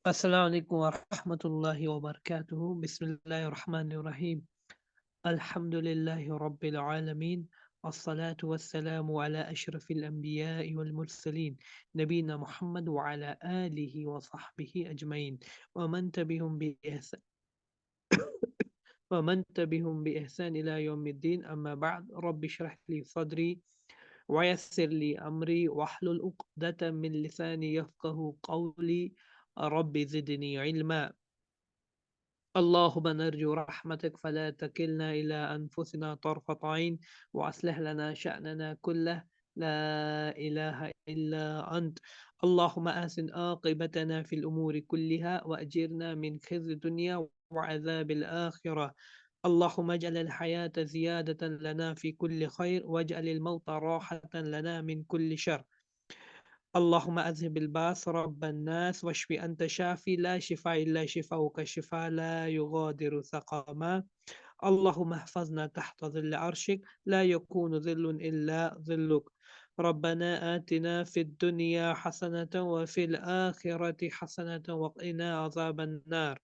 Assalamu alaikum wa rahmatullahi wa barakatuhu. Bismillahir Rahmanir Rahim. Alhamdulillahi Rabbil Alameen. As-salatu was-salamu ala ashrafil anbiya'i wal mursaleen. Nabina Muhammad wa ala alihi wa sahbihi ajma'in. Wa man tabi'hum bi ihsan. ومن تبعهم بإحسان إلى يوم الدين أما بعد رب اشرح لي صدري ويسر لي أمري واحلل عقدة من لساني يفقه قولي رب زدني علما اللهم نرجو رحمتك فلا تكلنا إلى أنفسنا طرفة عين وأصلح لنا شأننا كله لا إله إلا أنت اللهم آسن عاقبتنا في الأمور كلها وأجرنا من خزي الدنيا وعذاب الآخرة اللهم اجعل الحياة زيادة لنا في كل خير واجعل الموت راحة لنا من كل شر اللهم أذهب الباس رب الناس واشف أنت شافي لا شفاء إلا شفاؤك شفاء لا يغادر سقما اللهم احفظنا تحت ظل عرشك لا يكون ظل إلا ظلك ربنا آتنا في الدنيا حسنة وفي الآخرة حسنة وقنا عذاب النار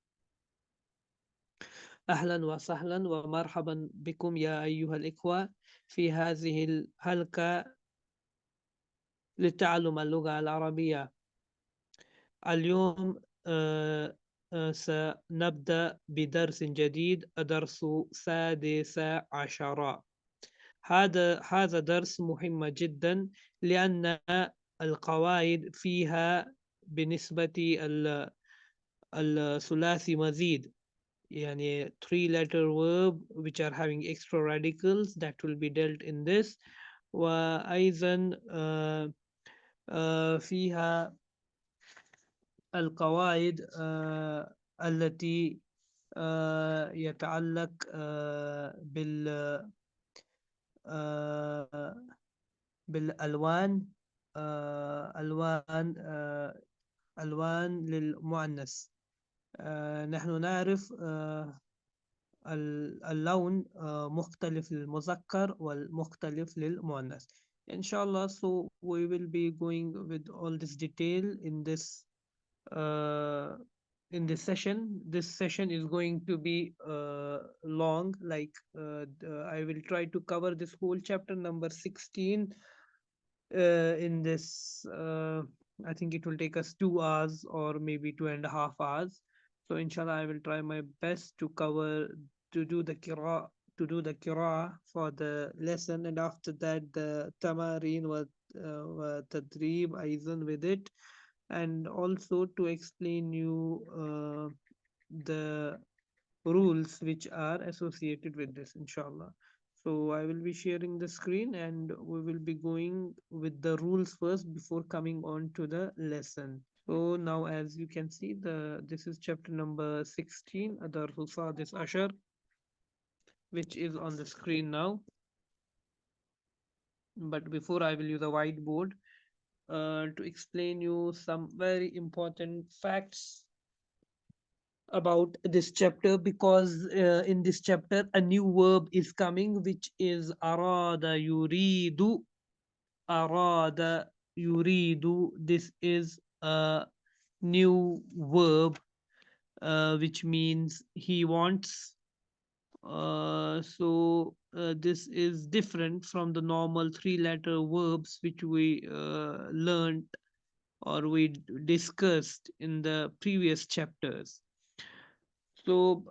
أهلا وسهلا ومرحبا بكم يا أيها الإخوة في هذه الحلقة لتعلم اللغة العربية اليوم سنبدأ بدرس جديد درس سادس عشر هذا درس مهم جدا لأن القواعد فيها بنسبة الثلاثي مزيد يعني three letter verb which are having extra radicals that will be dealt in this وأيضا فيها القواعد التي يتعلق آه، بالألوان ألوان ألوان للمؤنث نحن نعرف اللون مختلف للمذكر والمختلف للمؤنث إن شاء الله. So we will be going with all this detail uh, in this session. This session is going to be long, like I will try to cover this whole chapter number 16 in this. I think it will take us 2 hours or maybe 2.5 hours. So inshallah, I will try my best to cover to do the kira for the lesson, and after that the tamarin wa tadrib aidan with it, and also to explain you the rules which are associated with this, inshallah. So I will be sharing the screen and we will be going with the rules first before coming on to the lesson. So now, as you can see, the this is chapter number 16, Adar Sadis Ashar, which is on the screen now. But before, I will use a whiteboard to explain you some very important facts about this chapter, because in this chapter a new verb is coming, which is arada yuridu. Arada yuridu, this is a new verb which means he wants. This is different from the normal three letter verbs which we learned or we discussed in the previous chapters. So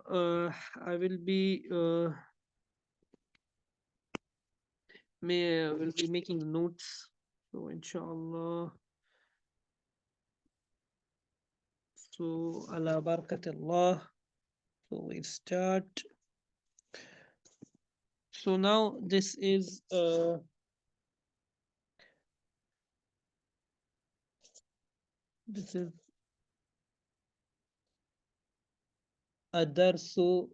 I will be making notes. So inshallah. So ala barakatillah. So we start. So now this is a darsu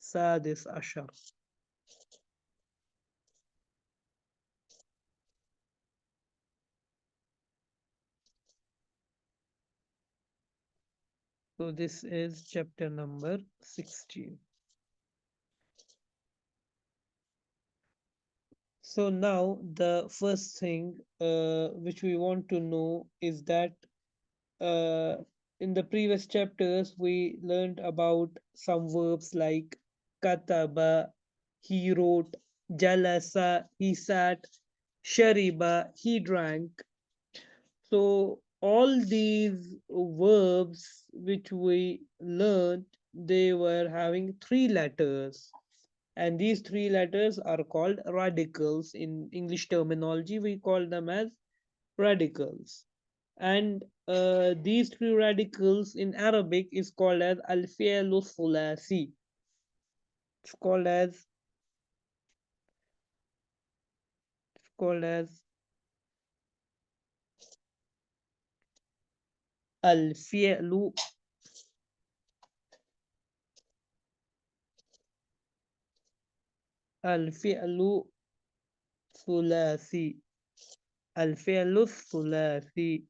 sadis ashar. So this is chapter number 16. So now the first thing which we want to know is that uh, In the previous chapters, we learned about some verbs like kataba, he wrote, jalasa, he sat, shariba, he drank. So all these verbs which we learned, they were having three letters. And these three letters are called radicals. In English terminology, we call them as radicals. And these three radicals in Arabic is called as al-fi'lu thulasi. It's called as it's called as al-fi'lu al-fi'lu thulasi. Al-fi'lu thulasi.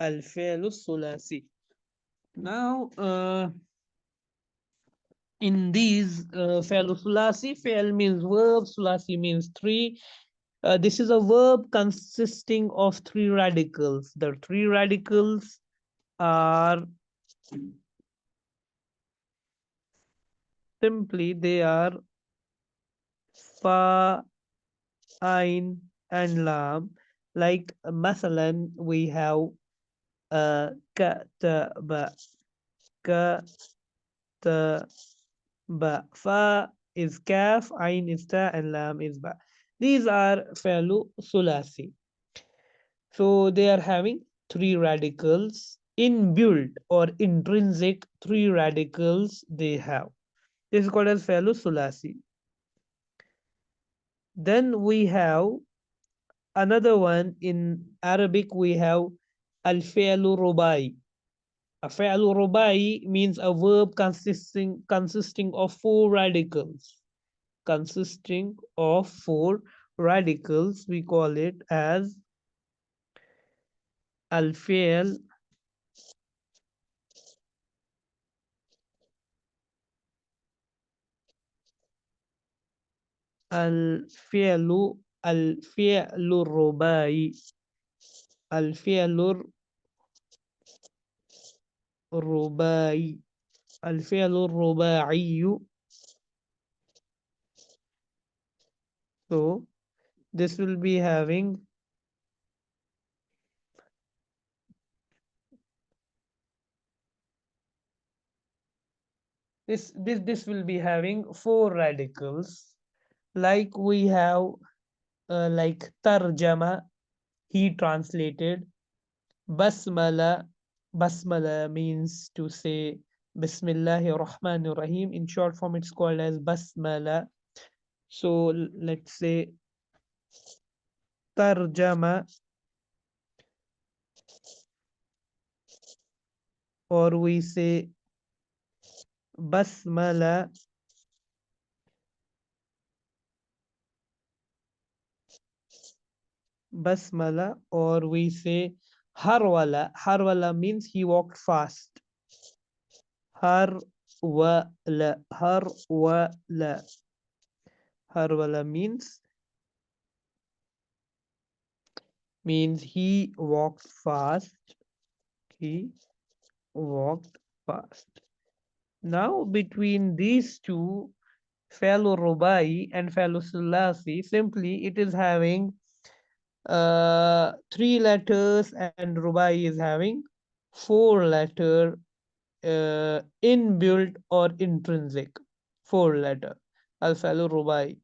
Al-fi'lu thulasi. Now, in these fi'lu thulasi, fi'l means verb, thulasi means three. This is a verb consisting of three radicals. The three radicals are simply they are fa, ain, and lam. Like masalan, we have kataba, kataba. Fa is kaf, ain is ta, and lam is ba. These are falu sulasi. So they are having three radicals inbuilt or intrinsic three radicals they have. This is called as falu sulasi. Then we have another one in Arabic. We have al fi'lu rubai. A fi'lu rubai means a verb consisting of four radicals. Consisting of four radicals, we call it as al fi'l الفعل الفعل الرباعي الفعل الرباعي الفعل الرباعي. So this will be having this will be having four radicals. Like we have like tarjama, he translated. Basmala, basmala means to say Bismillahir Rahmanir Rahim. In short form, it's called as basmala. So let's say tarjama, or we say basmala, basmala, or we say harwala. Harwala means he walked fast. Harwala, harwala, harwala means he walked fast. He walked fast. Now between these two, fellow Rubai and fellow Sulasi, simply it is having three letters, and Rubai is having four letter inbuilt or intrinsic, four letter Al-Falu Rubai.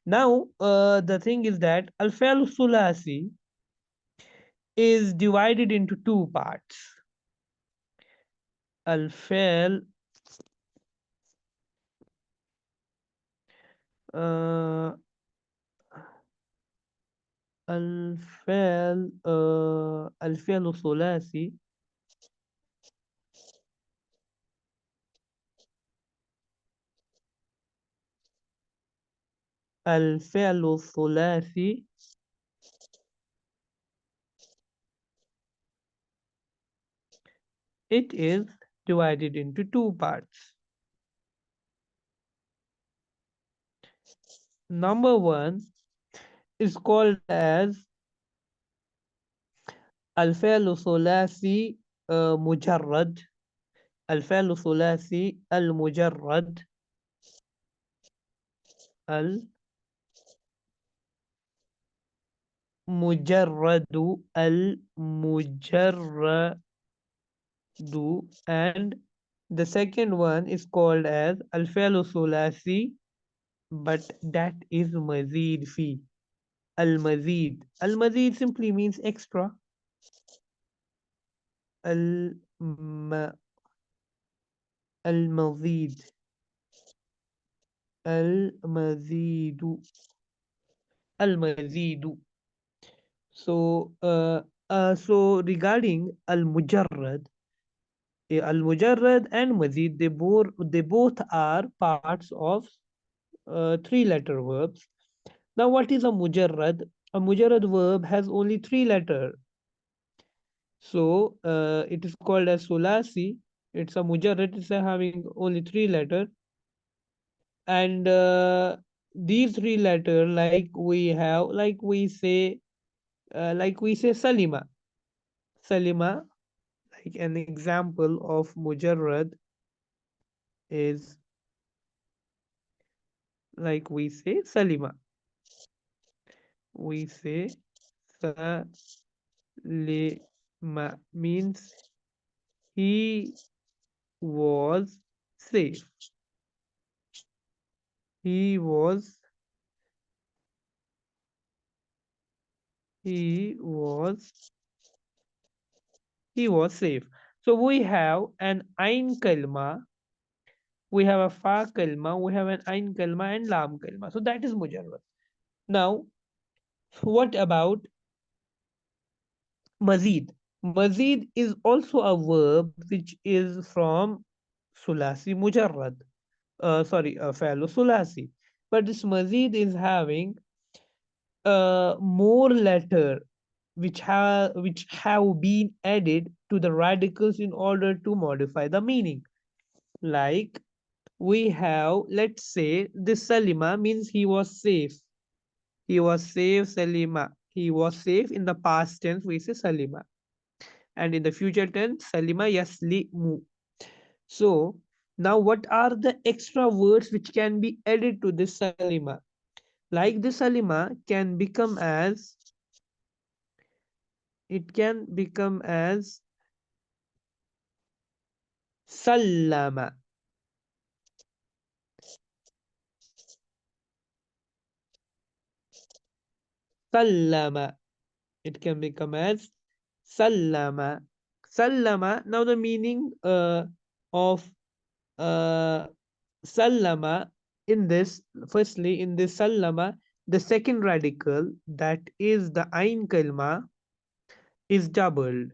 Now the thing is that Al-Falu Sulasi is divided into two parts. Al-Fal uh, الفعل الثلاثي الفعل الثلاثي it is divided into two parts. Number one, is called as الفعل ثلاثي مجرد. الفعل ثلاثي المجرد. المجرد. المجرد. And the second one is called as الفعل ثلاثي, but that is مزيد فيه. المزيد. المزيد simply means extra. الم المزيد. المزيد. المزيد. So regarding al-mujarrad, al-mujarrad and mazid, they both are parts of three-letter verbs. Now, what is a mujarrad? A mujarrad verb has only three letters. So it is called as sulasi. It's a mujarrad. It's having only three letters, and these three letters, like we say Salima. Salima, like an example of mujarrad is like we say Salima. We say Salima means he was safe. He was he was he was safe. So we have an Ain kalma, we have a Fa kalma, we have an Ain kalma and Lam kalma. So that is mujarrad. Now, what about Mazid? Mazid is also a verb which is from Sulasi Mujarrad. Fa'lu Sulasi. But this Mazid is having more letter which have been added to the radicals in order to modify the meaning. Like we have, let's say, this Salima means he was safe. He was safe, Salima. He was safe. In the past tense, we say Salima. And in the future tense, Salima yaslimu. So now what are the extra words which can be added to this Salima? Like this Salima can become as, it can become as Sallama. Sallama. It can become as Sallama. Sallama. Now the meaning of uh, Sallama in this, firstly, in this Sallama, the second radical, that is the Ain Kalma, is doubled.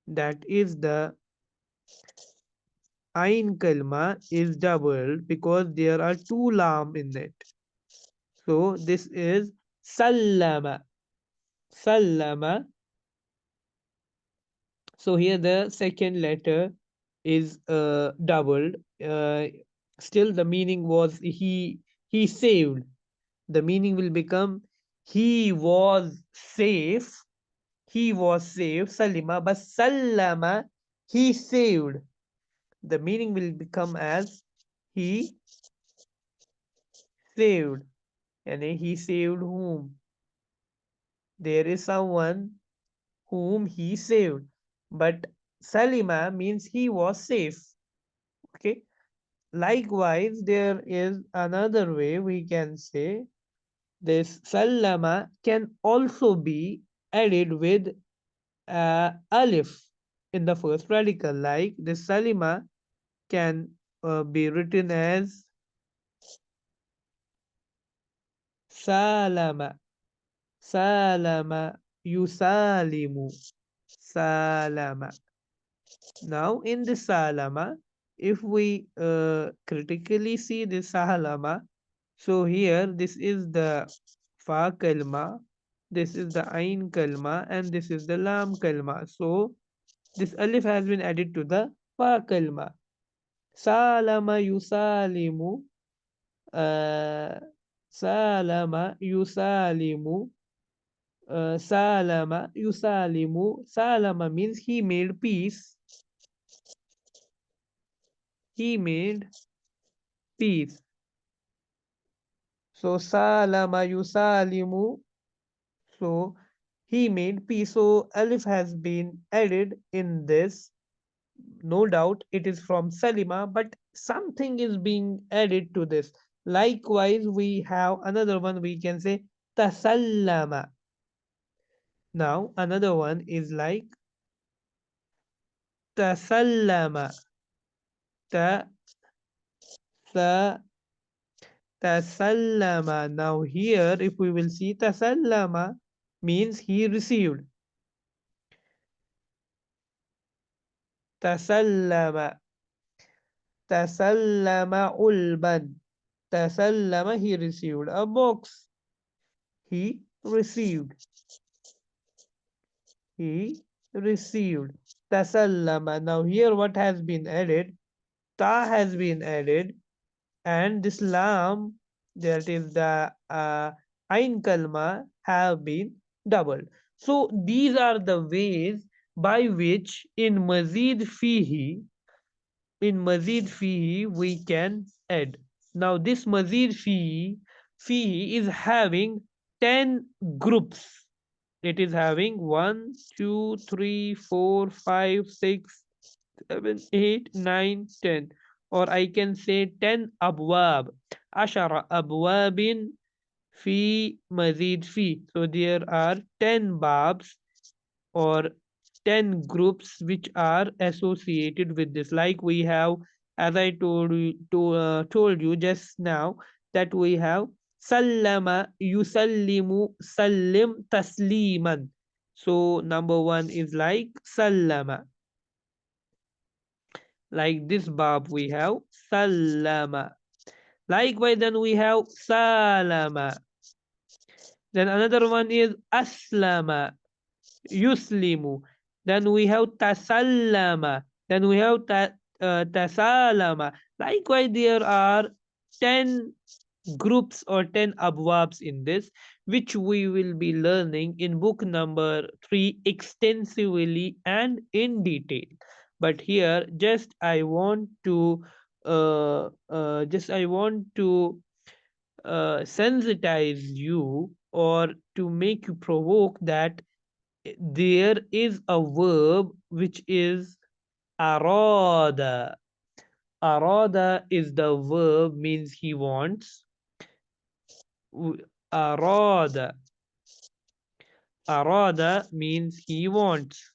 That is the Ain Kalma is doubled because there are two lam in it. So this is Sallama. Sallama. So here the second letter is doubled. Still the meaning was he saved. The meaning will become he was safe. He was saved. Salima, but Sallama, he saved. The meaning will become as he saved. And he saved whom? There is someone whom he saved. But Salima means he was safe. Okay. Likewise, there is another way we can say this Sallama can also be added with alif in the first radical. Like this Salima can be written as Salama. Salama. Yusalimu. Salama. Now, in the Salama, if we critically see the Salama, so here this is the Fa kalma, this is the Ain kalma, and this is the Lam kalma. So this alif has been added to the Fa kalma. Salama yusalimu. Uh, Salama yusalimu. Salama yusalimu. Salama means he made peace. He made peace. So salama yusalimu. So he made peace. So alif has been added in this. No doubt it is from Salima, but something is being added to this. Likewise, we have another one we can say Tasallama. Now, another one is like Tasallama. Ta, sa, Tasallama. Now, here, if we will see Tasallama means he received. Tasallama. Tasallama ulban. Tasallama, he received a box. He received. He received. Tasallama. Now here what has been added? Ta has been added, and this lam, that is the ain kalma, have been doubled. So these are the ways by which in mazid fihi we can add. Now this mazid fihi is having 10 groups. It is having 1, 2, 3, 4, 5, 6, 7, 8, 9, 10. Or I can say 10 abwab. Ashara abwabin fi mazid fi. So there are 10 babs or 10 groups which are associated with this. Like we have, as I told you just now, that we have sallama yusallimu sallim tasliman. So number one is like sallama. Like this bab we have sallama. Likewise, then we have salama. Then another one is aslama, yuslimu. Then we have tasallama. Then we have tasalama. Likewise, there are 10 groups or 10 abwabs in this, which we will be learning in book number 3 extensively and in detail. But here, just I want to sensitize you or to make you provoke that there is a verb which is arada. Arada is the verb, means he wants. Arada. Arada means he wants.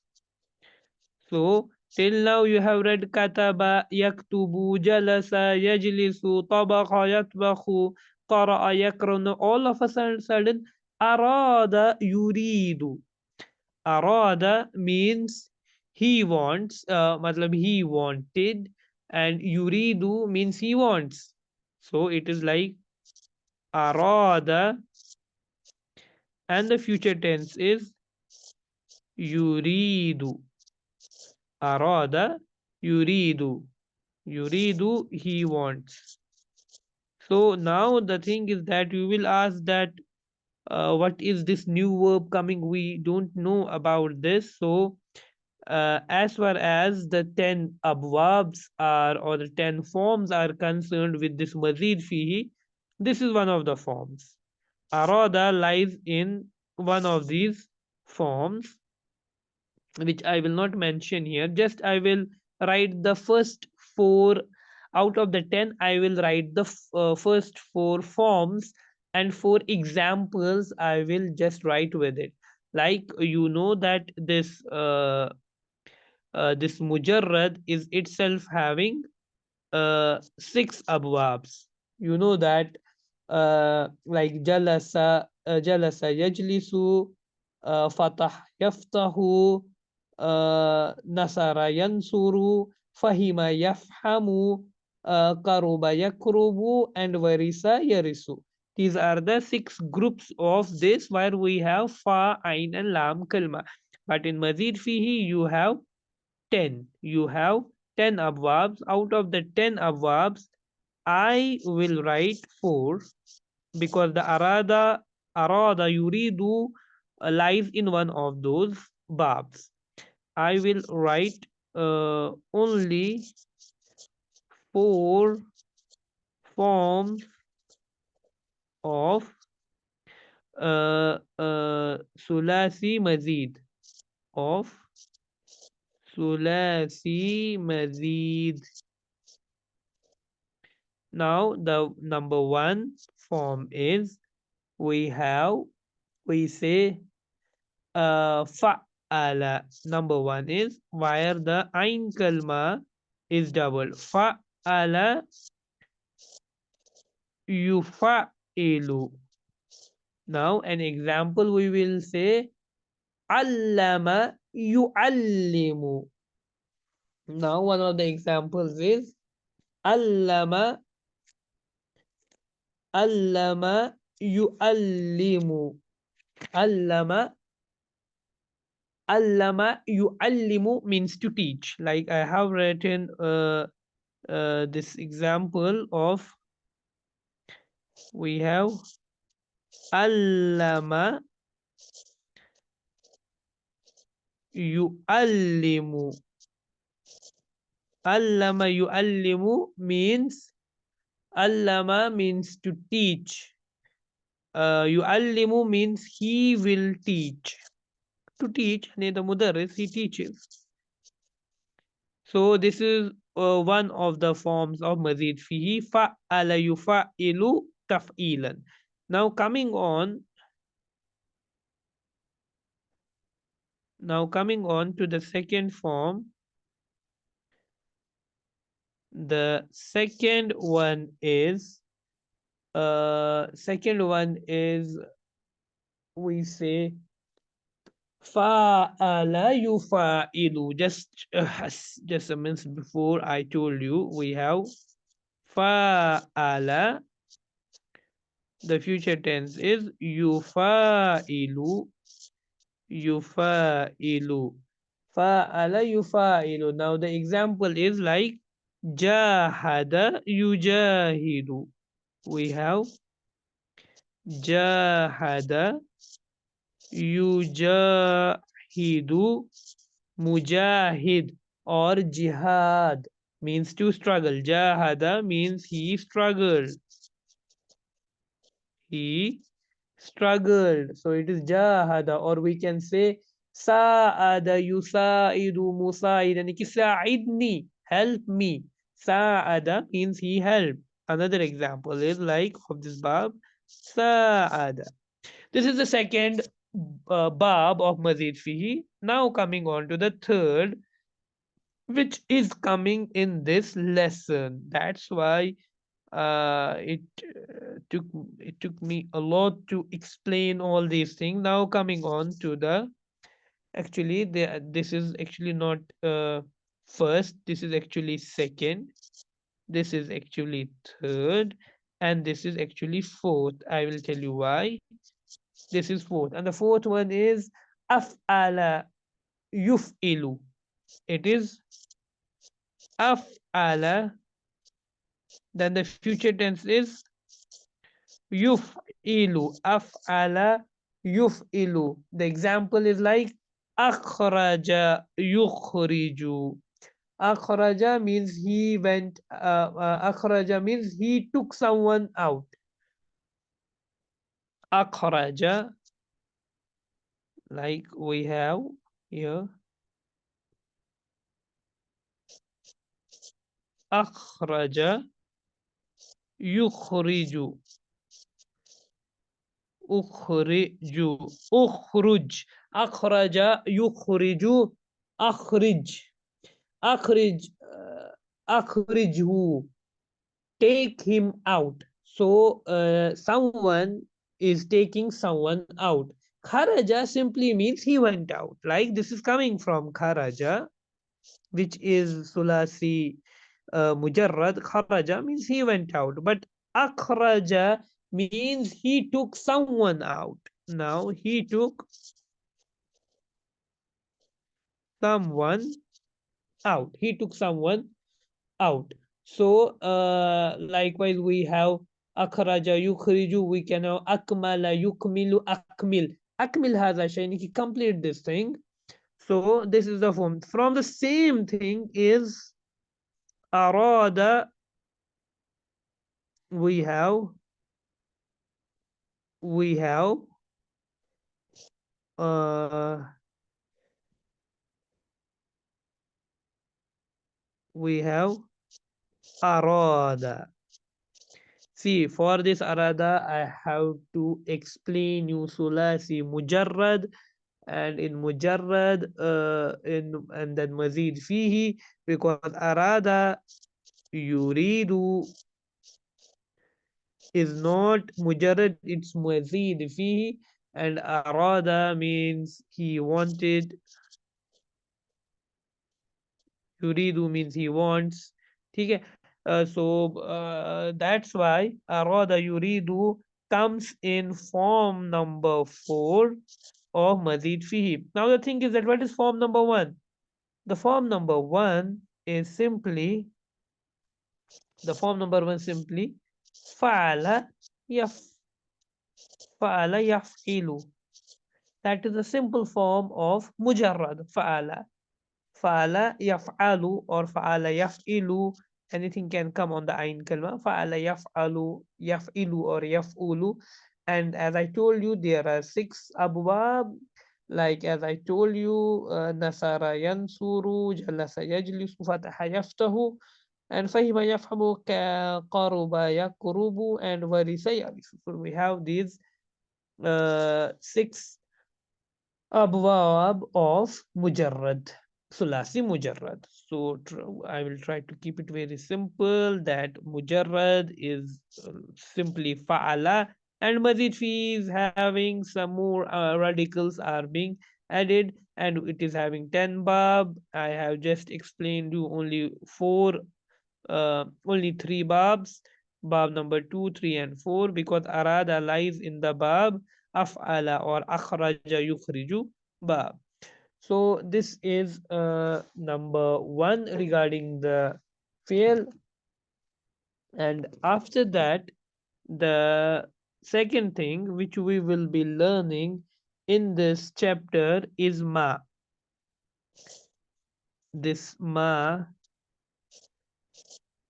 So till now you have read kataba, yaktubu, jalasa, yajlisu, tabaqa, yatbakhu, qara'a, yakrunu. All of a sudden, arada yuridu. Arada means he wants, matlab he wanted, and yuridu means he wants. So it is like arada, and the future tense is yuridu. Arada yuridu. Yuridu, he wants. So now the thing is that you will ask that what is this new verb coming? We don't know about this. So as far as the 10 abwabs are or the 10 forms are concerned with this mazid fihi, this is one of the forms. Arada lies in one of these forms, which I will not mention here. Just I will write the first four out of the 10. I will write the first four forms, and four examples I will just write with it. Like you know that this mujarrad is itself having six abwabs. You know that like jalasa yajlisu, fatah yaftahu, nasara yansuru, fahima yafhamu, karuba yakrubu, and varisa yarisu. These are the six groups of this where we have fa, ain, and lam kalma. But in mazid fihi you have 10. You have 10 abwabs. Out of the 10 abwabs, I will write 4. because the arada yuridu lies in one of those babs. I will write only four forms of sulasi mazid of sulasi mazid. Now the number one form is we say fa'ala. Number one is where the ain kalma is double. Fa'ala yufa'ilu. Now an example we will say allama yu'allimu. Now one of the examples is allama allama yu'allimu. Allama allama yu'allimu means to teach. Like I have written this example of we have allama yu'allimu. Allama yu'allimu means to teach. Yu'allimu means he will teach. To teach, and the mudarris, he teaches. So this is one of the forms of mazid fihi fa'ala yufa'ilu taf'ilan. Now coming on to the second form. The second one is we say fa'ala yufa'ilu. Just a minute before I told you we have fa'ala. The future tense is yufa'ilu. Yufa'ilu. Fa'ala yufa'ilu. Now the example is like jahada yujahidu. We have jahada yujahidu mujahid or jihad means to struggle. Jahada means he struggled. He struggled. So it is jahada, or we can say sa'ada yusaidu musaid, and sa'idni, help me. Sa'ada means he helped. Another example is like of this bab, sa'ada. This is the second bab of mazid fihi. Now coming on to the third, which is coming in this lesson. That's why it took me a lot to explain all these things. Now coming on to the actually this is actually not first, this is actually second, this is actually third, and this is actually fourth. I will tell you why. This is fourth, and the fourth one is af'ala yuf'ilu. It is af'ala, then the future tense is yuf'ilu. Af'ala yuf'ilu. The example is like akhraja yukhriju. Akhraja means he went. Akhraja means he took someone out. Akhraja, like we have here. Akhraja yukhriju. Ukhriju. Ukhruj. Akhraja yukhriju. Akhrij. Akhrij. Akhrijhu. Take him out. So someone is taking someone out. Kharaja simply means he went out. Like this is coming from kharaja, which is sulasi mujarrad. Kharaja means he went out. But akhraja means he took someone out. Now he took someone out. He took someone out. So likewise we have akhraja yukhriju, we can have akmala yukmilu akmil. Akmil hadha shay'in, complete this thing. So this is the form. From the same thing is arada, we have we have uh, we have arada. See, for this arada, I have to explain you sulasi mujarrad, and in mujarrad, in and then mazid fihi, because arada yuridu is not mujarrad, it's mazid fihi, and arada means he wanted, yuridu means he wants. Okay. That's why arada yuridu comes in form number 4 of mazid fihi. Now the thing is that what is form number 1? The form number 1 is simply fa'ala yaf fa'ala yaf'ilu. That is a simple form of mujarrad fa'ala. Fa'ala yaf'alu or fa'ala yaf'ilu. Anything can come on the ain kalma. Fa'ala yaf'alu, yaf'ilu or yaf'ulu. And as I told you, there are 6 abwab. Like as I told you, nasara yansuru, jalasa yajlisu, fataha yaftahu, and fahima yafhamu, qaruba yakrubu, and warisa yarisu. So we have these 6 abwab of mujarrad, sulasi mujarrad. So I will try to keep it very simple, that mujarrad is simply fa'ala, and mazid fi is having some more radicals are being added, and it is having 10 bab. I have just explained you only 4, only 3 babs, bab number 2, 3, and 4, because arada lies in the bab af'ala or akhraja yukhriju bab. So this is number 1 regarding the fail, and after that, the second thing which we will be learning in this chapter is ma. This ma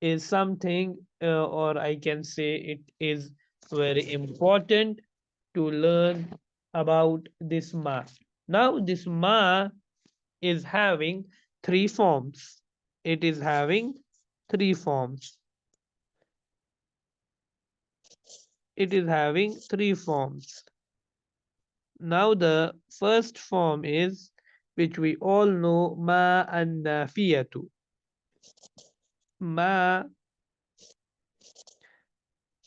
is something, or I can say it is very important to learn about this ma. Now, this ma is having 3 forms. It is having 3 forms. It is having 3 forms. Now, the first form is, which we all know, ma an nafiyatu. Ma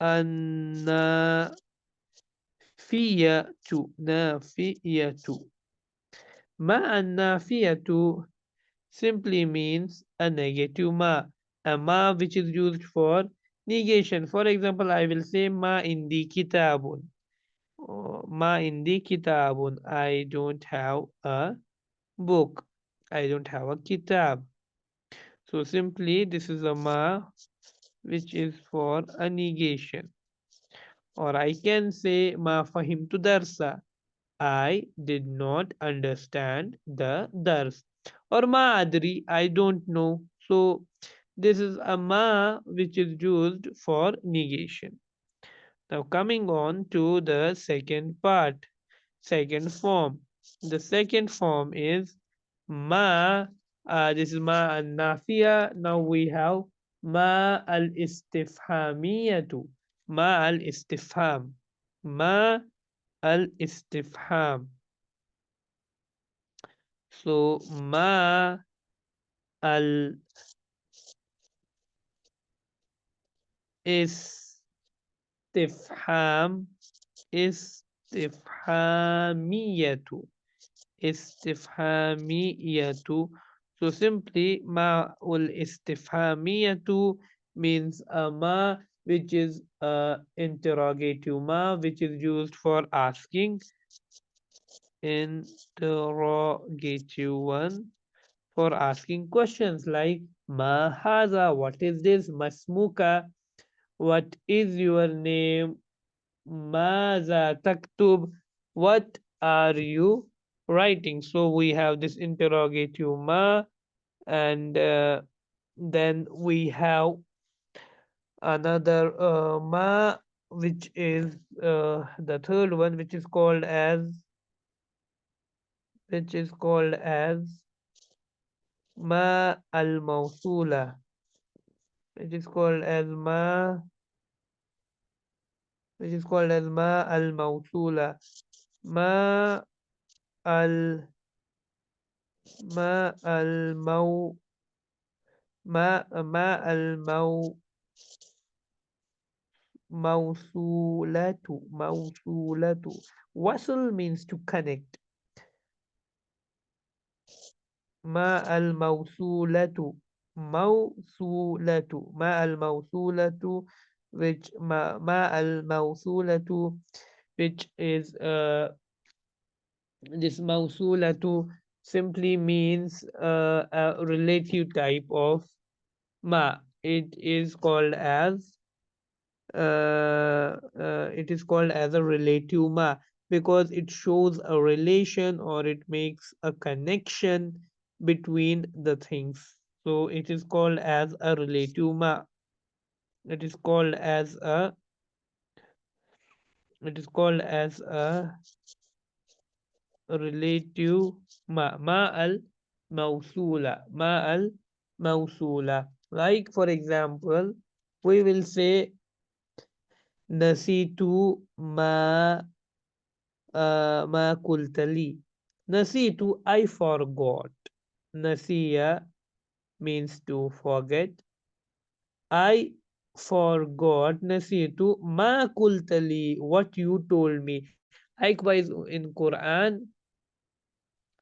an nafiyatu. Nafiyatu. Ma an nafiyatu simply means a negative ma, a ma which is used for negation. For example, I will say ma indi kitabun. Ma indi kitabun. I don't have a book. I don't have a kitab. So simply this is a ma which is for a negation. Or I can say ma fahimtu darsa. I did not understand the dars. Or ma adri, I don't know. So this is a ma which is used for negation. Now coming on to the second part, second form. The second form is ma. This is ma al nafiya. Now we have ma al istifhamiyatu. Ma al istifham. Ma al istifham. So ma al istifham, istifhamiyatu, istifhamiyatu. So simply ma ul istifhamiyatu means a ma which is a interrogative ma which is used for asking. Interrogative one for asking questions like ma haza, what is this, masmuka, What is your name? Maza taktub? What are you writing? So we have this interrogative ma, and then we have another ma, which is the third one, which is called as ma al mawsula, which is called as ma, which is called as ma al mawsula, ma al ma al maw ma al mawsulatu. Wasl means to connect. Ma al mawsulatu, ma al mawsulatu, ma al mawsulatu, which is this mawsulatu simply means a relative type of ma. It is called as a relative ma because it shows a relation or it makes a connection between the things. So it is called as a relative ma. It is called as a it is called as a relative ma. Ma al mawsula. Like for example, we will say nasitu ma ma kultali. Nasitu, I forgot. Nasiya means to forget. I forgot. Nasitu ma kultali, what you told me. Likewise in Quran,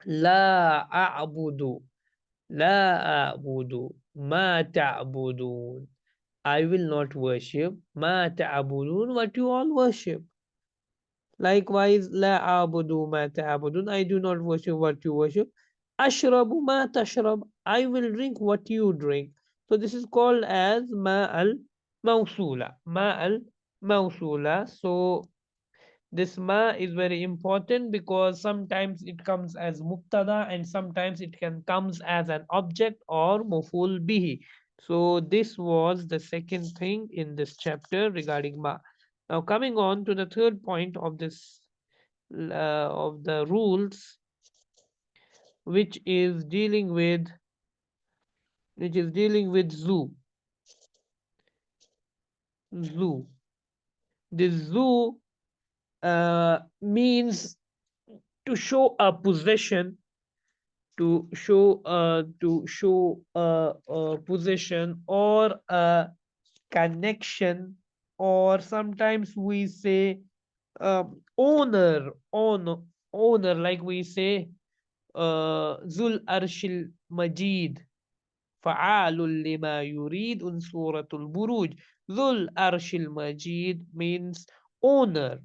la a'budu, la a'budu, ma ta'budun. I will not worship. Ma ta'budun, what you all worship. Likewise, la abudu ma ta'budun. I do not worship what you worship. Ashrabu ma tashrab. I will drink what you drink. So this is called as ma al mawsula. Ma al mawsula. So this ma is very important because sometimes it comes as muktada and sometimes it can comes as an object or maful bihi. So this was the second thing in this chapter regarding ma. Now coming on to the third point of this of the rules, which is dealing with zoo. Zoo. This zoo means to show a possession, to show a possession or a connection, or sometimes we say owner, like we say zul arshil majid, fa'alul lima yurid in suratul buruj. Zul arshil majid means owner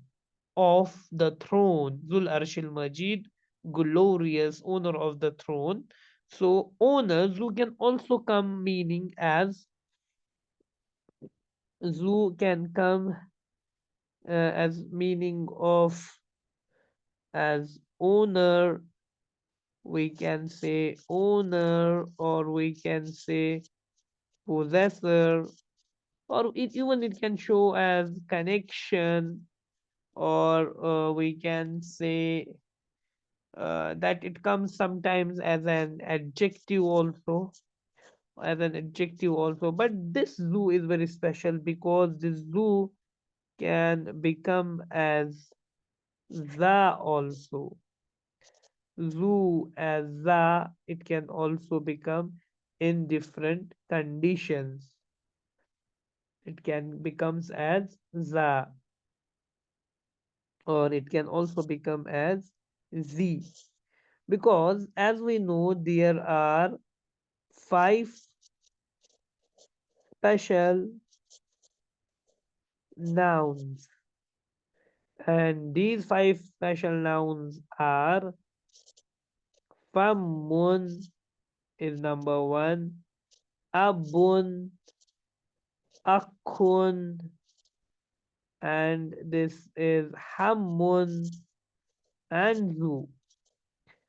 of the throne. Zul Arshil Majid, glorious owner of the throne. So owner, Zu can also come meaning as Zu can come as meaning of as owner. We can say owner, or we can say possessor, or even it can show as connection, or we can say that it comes sometimes as an adjective also. But this zoo is very special because this zoo can become as za also. Zoo as za, it can also become in different conditions. It can becomes as za, or it can also become as z, because as we know there are five special nouns, and these five special nouns are famun is number one, abun, Akhun, and this is Hammun and Zu.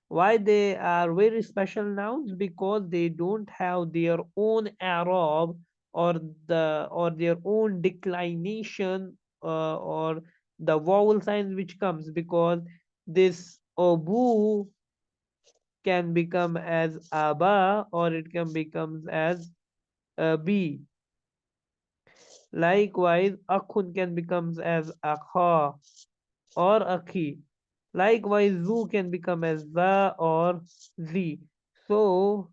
Why they are very special nouns? Because they don't have their own Arab or their own declination, or the vowel signs which comes, because this Abu can become as Aba, or it can become as B. Likewise, Akhun can become as Akha or Akhi. Likewise, Zu can become as Za or Z. So,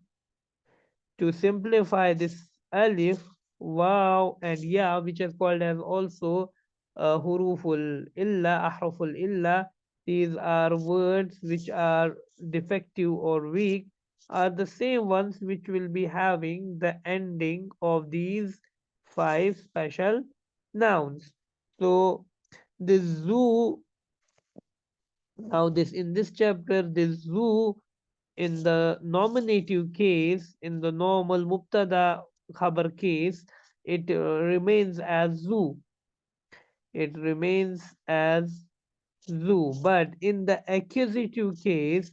to simplify this alif, wow, and ya, which is called as also huruful illa, ahruful illa, these are words which are defective or weak, are the same ones which will be having the ending of these five special nouns. So, this zoo, now this in this chapter, this zoo, in the nominative case, in the normal mubtada khabar case, it remains as zoo. It remains as zoo. But in the accusative case,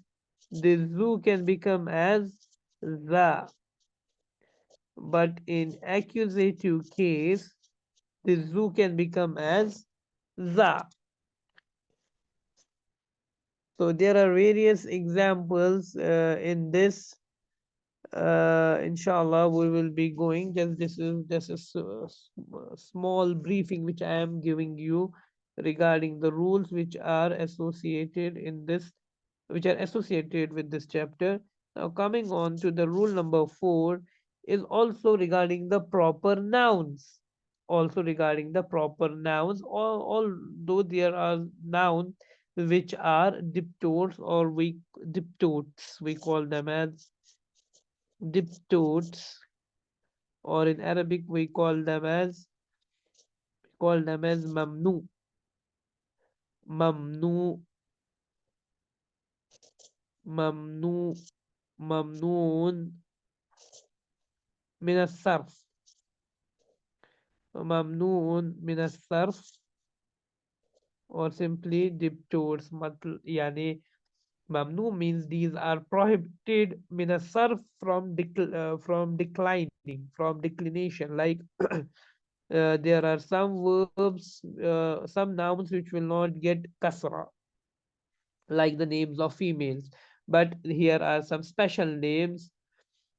the zoo can become as za. But in accusative case, the zoo can become as za. So there are various examples in this. Inshallah, we will be going. Just this is just a small briefing which I am giving you regarding the rules which are associated in this, which are associated with this chapter. Now, coming on to the rule number 4 is also regarding the proper nouns. Also regarding the proper nouns, although there are nouns which are diptotes, or we diptotes, we call them as diptotes, or in Arabic we call them as mamnu, mamnu, mamnu, mamnoon min as-sarf, mamnoon min as-sarf, or simply diptotes. Yani mamnu means these are prohibited min as-sarf, from declining, from declination. Like there are some verbs, some nouns which will not get kasra, like the names of females. But here are some special names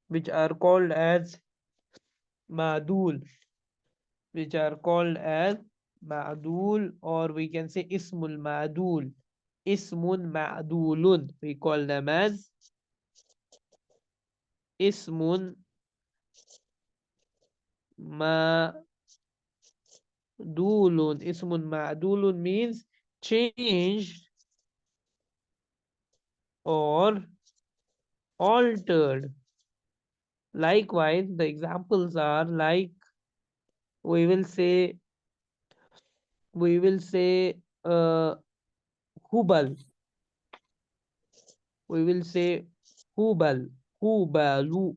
which are called as ma'dul, which are called as ma'dul, or we can say ismul ma'dul, ismun ma'dulun. We call them as ismun ma'dulun. Ismun ma'dulun means changed or altered. Likewise, the examples are like, we will say we will say hubal. We will say hubal, hubalu.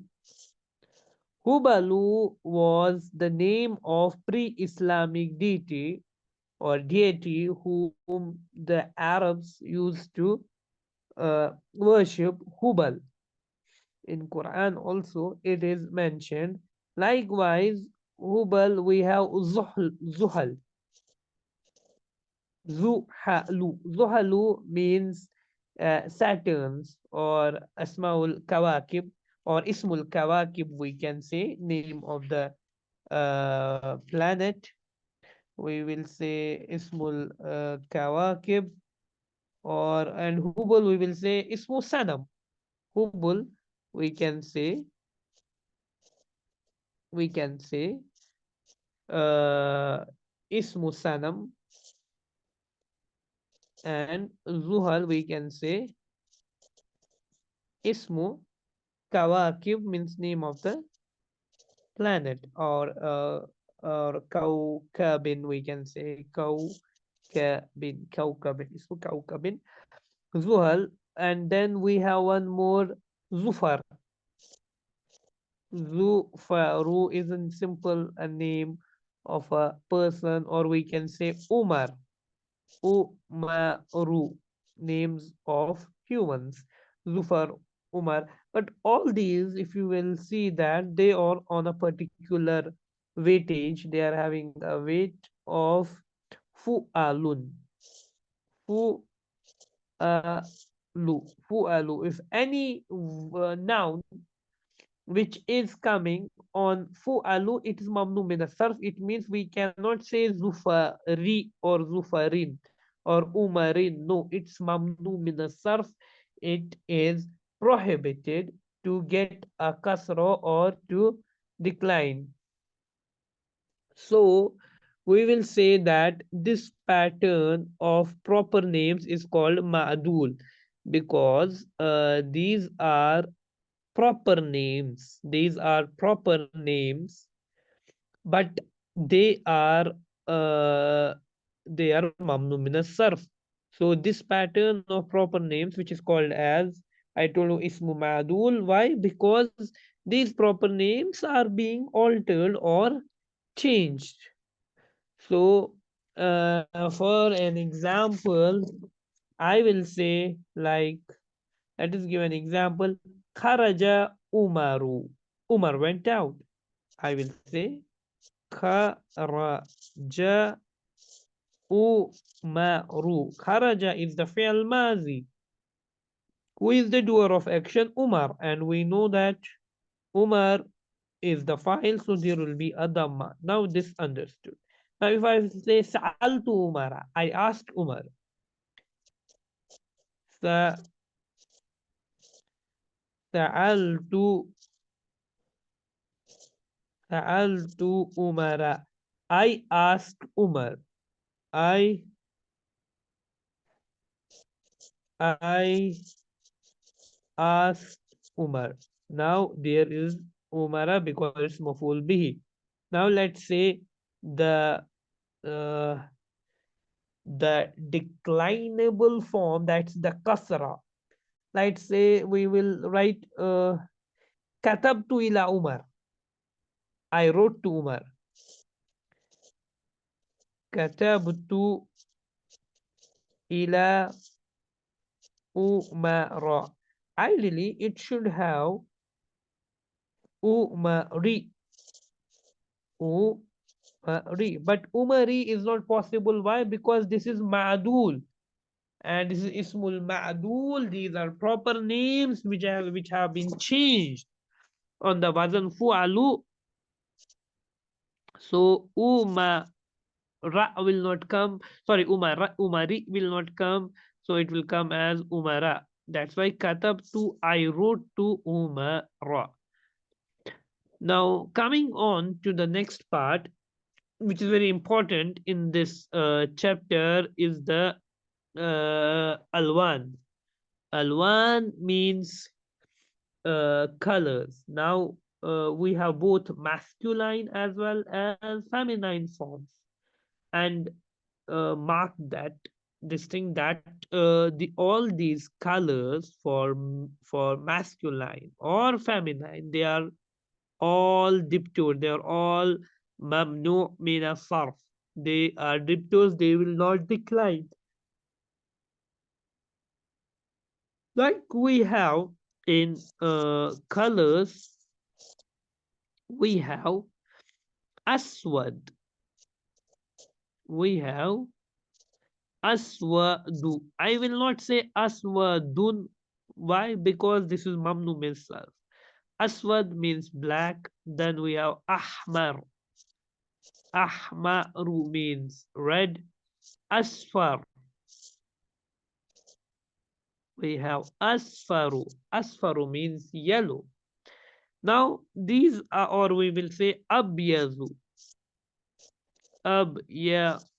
Hubalu was the name of pre-Islamic deity or deity whom the Arabs used to worship. Hubal. In Quran also it is mentioned. Likewise, Hubal, we have Zuhal. Zuhalu. Zuhalu means Saturns, or Asmaul Kawakib, or Ismul Kawakib, we can say, name of the planet. We will say Ismul Kawakib, or and Hubal we will say Ismu Sanam. Hubal we can say we can say Ismu Sanam, and Zuhal we can say Ismu Kawakib, means name of the planet, or Kaukabin, we can say Kaukabin, Ismu Kaukabin, Zuhal. And then we have one more, Zufar. Zufaru is a simple name of a person, or we can say Umar, Umaru, names of humans, Zufar, Umar. But all these, if you will see that they are on a particular weightage, they are having a weight of Fu'alun. Fu'alu. If any noun which is coming on fu'alu, it is mamnu min sarf. It means we cannot say zufari or zufarin or umarin. No, it's mamnu min sarf. It is prohibited to get a kasra or to decline. So we will say that this pattern of proper names is called ma'dul, because these are proper names. These are proper names, but they are uh, they are mamnu min sarf. So this pattern of proper names, which is called as I told you, ismu ma'dul. Why? Because these proper names are being altered or changed. So for an example, I will say, like, let us give an example. Kharaja Umaru. Umar went out. I will say Kharaja Umaru. Kharaja is the fi'l mazi. Who is the doer of action? Umar. And we know that Umar is the file, so there will be a dhamma. Now this understood. Now if I say Sa'altu Umara, I asked Umar. Sa Sa'altu Sa'altu Umara. I asked Umar. I I asked Umar. Now there is Umara because it's maful bihi. Now let's say the uh, the declinable form, that's the kasra. Let's say we will write katabtu ila Umar. I wrote to Umar. Katabtu ila Umara. Ideally, it should have Umari. Umari. But Umari is not possible. Why? Because this is Ma'dul. And this is Ismul Ma'dul. These are proper names which have been changed on the Wazan Fu'alu. So Umara will not come. Sorry, Umari will not come. So it will come as Umara. That's why Katab to I wrote to Umara. Now coming on to the next part, which is very important in this chapter, is the Alwan. Alwan means colors. Now we have both masculine as well as feminine forms, and mark that this thing that the all these colors for masculine or feminine, they are all diptur. They are all mamnu min sarf. They are diptors. They will not decline. Like we have in colors, we have aswad. We have aswadu. I will not say aswadun. Why? Because this is mamnu min sarf. Aswad means black. Then we have ahmar. Ahmaru means red. Asfar. We have asfaru. Asfaru means yellow. Now these are, or we will say abyazu. Abyazu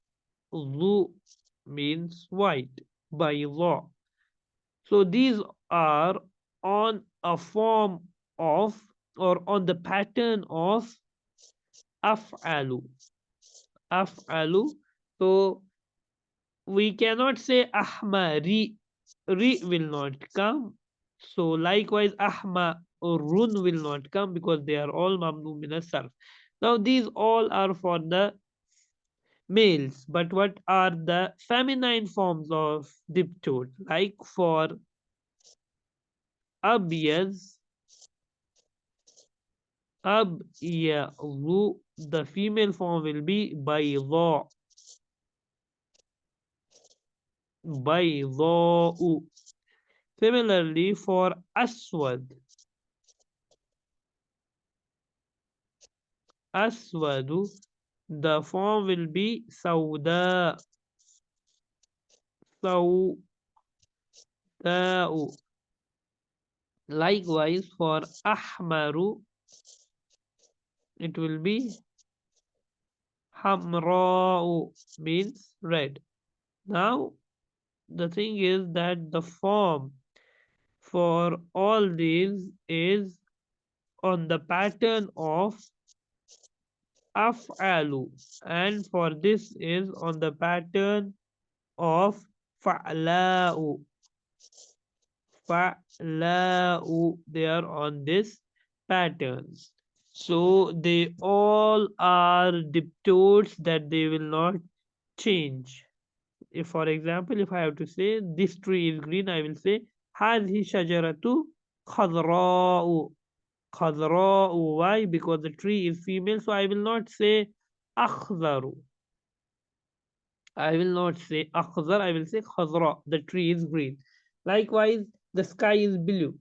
means white by law. So these are on a form of, or on the pattern of af'alu. Af'alu. So we cannot say ahmari. Ri will not come. So likewise ahma or run will not come because they are all mamnu min sarf. Now these all are for the males, but what are the feminine forms of diptode? Like for abyaz, abyazu, the female form will be bayda, bayda'u. Similarly, for aswad, aswadu, the form will be sauda, sauda'u. Likewise, for ahmaru, it will be hamra'u, means red. Now, the thing is that the form for all these is on the pattern of af'alu, and for this is on the pattern of fa'la'u. Fa'la'u, they are on this pattern. So they all are diptodes that they will not change. If, for example, if I have to say this tree is green, I will say هذه شجرة خضراء. خضراء. Why? Because the tree is female, so I will not say أخضر. I will not say أخضر, I will say خضراء. The tree is green. Likewise, the sky is blue.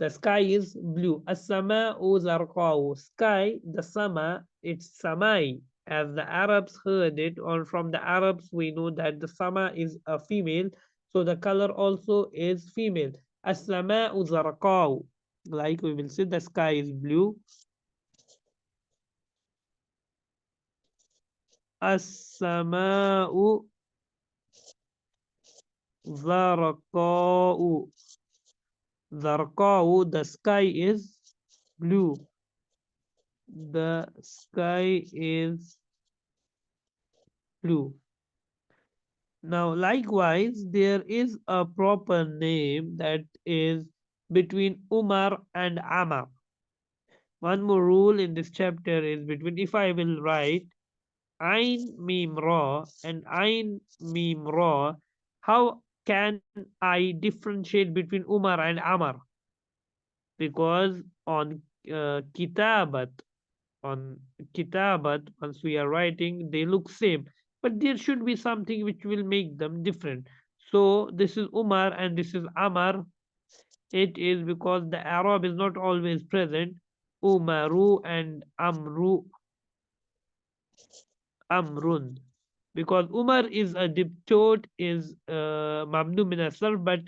The sky is blue. As-sama'u zarqa'u. Sky, the sama, it's samai. As the Arabs heard it, or from the Arabs we know that the sama is a female, so the color also is female. As-sama'u zarqa'u. Like we will say the sky is blue. As-sama'u zarqa'u. Zarqa'u, the sky is blue. The sky is blue. Now, likewise, there is a proper name that is between Umar and Amar. One more rule in this chapter is between, if I will write Ain Mim Ra and Ain Mim Ra, how can I differentiate between Umar and Amar? Because on Kitabat, on Kitabat, once we are writing, they look same. But there should be something which will make them different. So this is Umar and this is Amar. It is because the Arab is not always present. Umaru and Amru, Amrun. Because Umar is a diptode, is Mamnu min as-sarf, but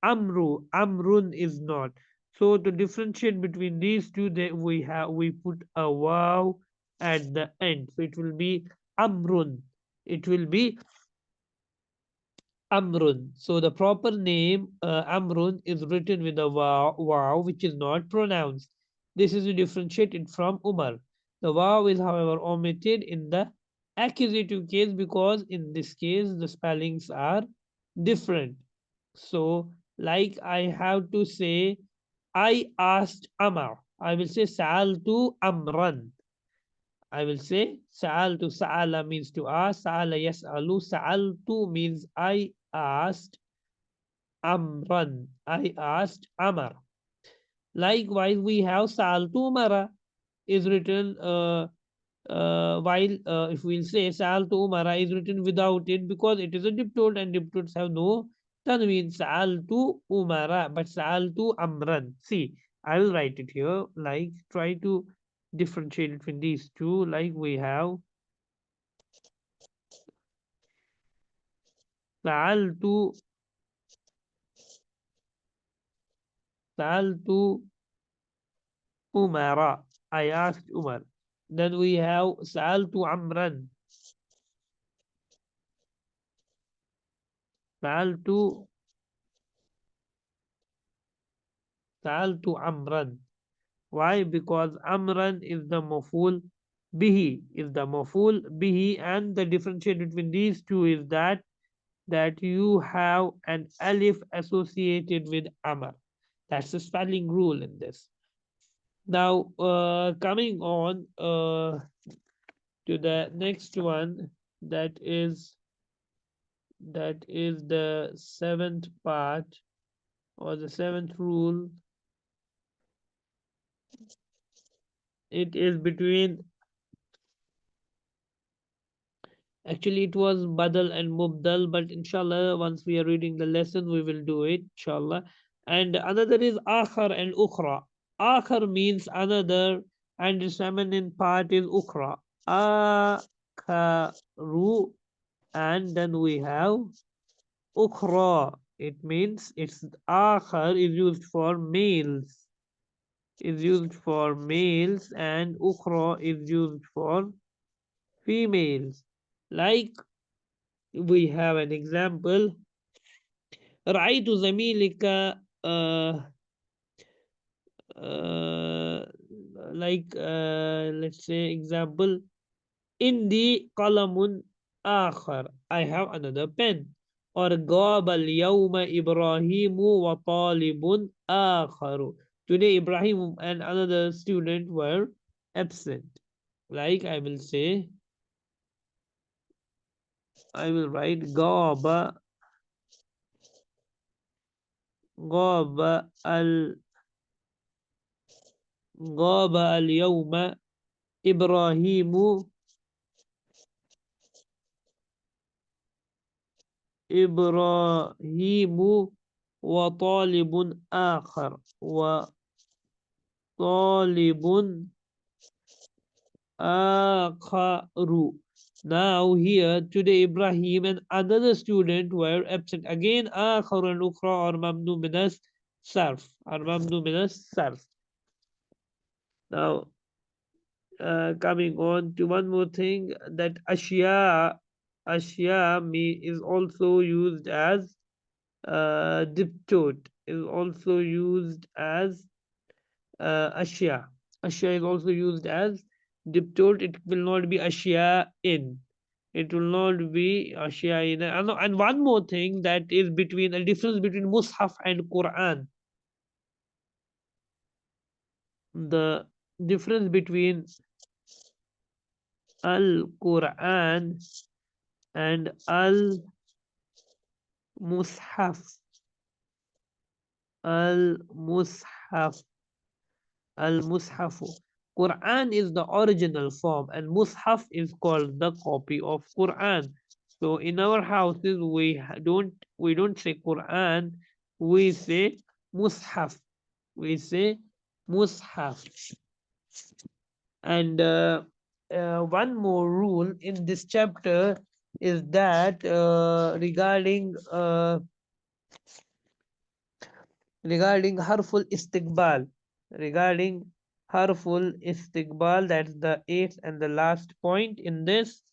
Amrun is not. So to differentiate between these two, we put a wow at the end. So it will be Amrun. It will be Amrun. So the proper name Amrun is written with a wow, which is not pronounced. This is differentiated from Umar. The wow is, however, omitted in the accusative case because in this case the spellings are different. So, like I have to say, I asked Amar. I will say Sa'altu Amran. I will say Sa'altu. Sa'ala means to ask. Sa'ala yas'alu. Sa'altu means I asked Amran. I asked Amar. Likewise, we have Sa'altu Umara is written while if we'll say Sa'altu Umara is written without it because it is a diptode and diptodes have no tanween. Sa'altu Umara, but Sa'altu Amran. See, I will write it here. Like, try to differentiate between these two. Like, we have Sa'altu, Sa'altu Umara. I asked Umar. Then we have Sa'altu Amran. Sa'altu, Sa'altu Amran. Why? Because Amran is the maful bihi, and the differentiate between these two is that you have an alif associated with Amr. That's the spelling rule in this. Now, coming on to the next one, that is the seventh part, or the seventh rule. It is between, actually it was badal and mubdal, but inshallah once we are reading the lesson we will do it inshallah. And another is akhar and ukhra. Akhar means another, and its feminine part is ukhra. Akharu. And then we have ukhra. It means it's akhar is used for males, and ukhra is used for females. Like, we have an example. رأيت زميلك uh, let's say example, عندي قلم آخر, I have another pen. Or غاب اليوم إبراهيم وطالب آخر, today Ibrahim and another student were absent. Like, I will write غاب غاب اليوم إبراهيم إبراهيم وطالب آخر, وطالب آخر. Now here, today Ibrahim and another student were absent. Again, آخر and أخرى are ممنوع من الصرف. Now, coming on to one more thing, that ashya me is also used as diptote, is also used as ashya. Ashya is also used as diptote. It will not be ashya in. It will not be ashya in. And one more thing, that is between a difference between mushaf and Quran. The difference between al Quran and al mushaf. Al mushaf. Al mushafu. Quran is the original form, and mushaf is called the copy of Quran. So in our houses we don't say Quran, we say mushaf. We say mushaf. And one more rule in this chapter is that regarding harful istiqbal, regarding harful istiqbal, that's the eighth and the last point in this.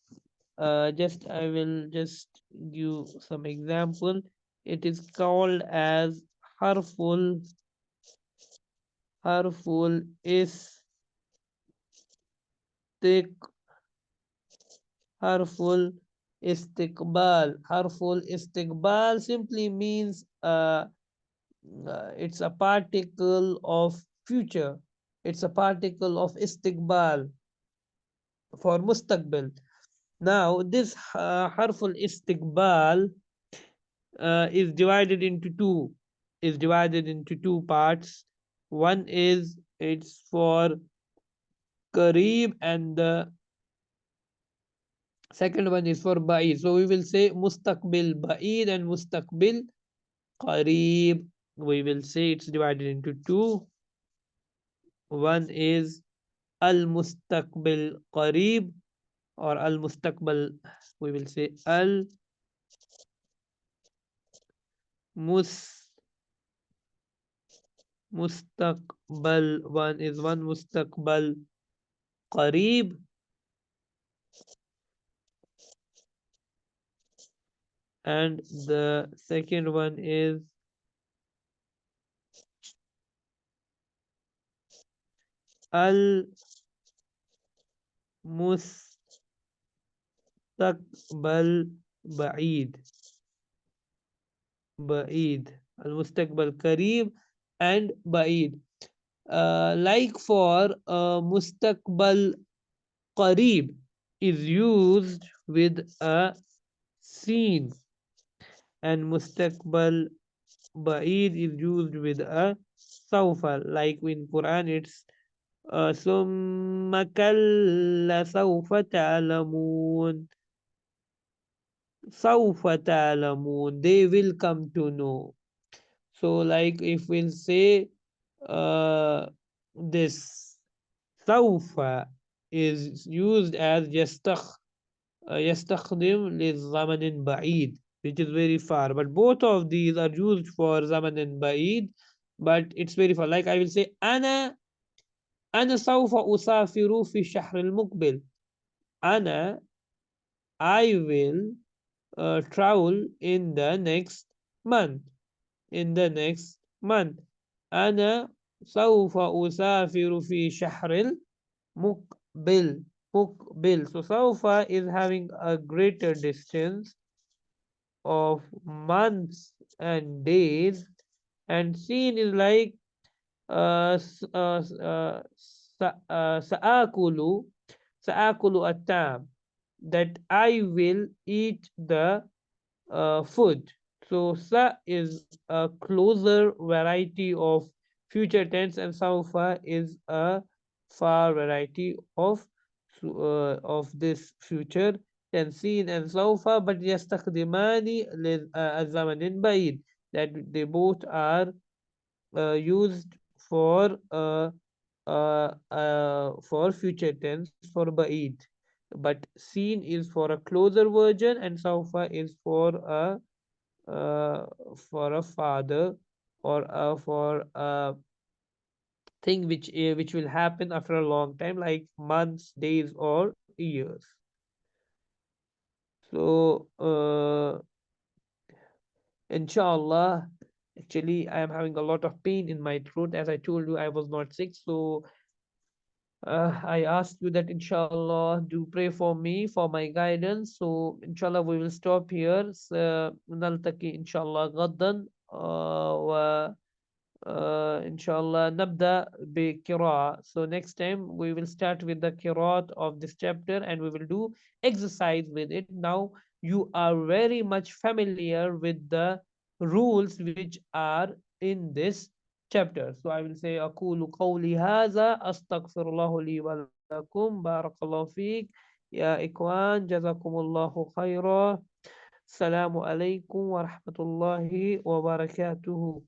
Just I will just give some example. It is called as harful harful istiq harful harful istiqbal simply means it's a particle of future. It's a particle of istiqbal for mustaqbal. Now this harful istiqbal is divided into two parts. One is it's for Kareeb, and the second one is for Ba'id. So we will say Mustaqbil Ba'id and Mustaqbil Qareeb. We will say it's divided into two. One is Al Mustaqbil Qareeb, or Al Mustaqbal. We will say Al Mustaqbal. One Mustaqbal Qareeb, and the second one is Al Mustaqbal Ba'id. Al Mustaqbal Kareeb and Ba'id. Like for mustaqbal qareeb is used with a seen, and mustaqbal ba'id is used with a sawfa. Like in Quran, it's summa kalla sawfa ta'lamun. Sawfa ta'lamun. They will come to know. So, like if we'll say this sawfa is used as يستخدم للزمن بعيد, which is very far, but both of these are used for زمن بعيد, but it's very far. Like I will say أنا سوف أسافر في الشهر المقبل. أنا I will travel in the next month. In the next month. أنا سوف أسافر في شهر المقبل. مقبل. So سوف is having a greater distance of months and days, and seen is like سآكل سآكل التام, that I will eat the food. So sa is a closer variety of future tense, and saufa is a far variety of this future tense. Seen and saufa, but يستخدمان الزمن بعيد, that they both are used for future tense for ba'id, but seen is for a closer version, and saufa is for a father, or for a thing which will happen after a long time, like months, days, or years. So inshallah, actually I am having a lot of pain in my throat. As I told you, I was not sick, so I ask you that inshallah do pray for me for my guidance. So inshallah we will stop here. نلتقي إن شاء الله غدا إن شاء الله نبدأ بقراءة. So next time we will start with the qiraat of this chapter, and we will do exercise with it. Now you are very much familiar with the rules which are in this chapter. So I will say أقول قولي هذا أستغفر الله لي ولكم بارك الله فيك يا إخوان جزاكم الله خيرا. السلام عليكم ورحمة الله وبركاته.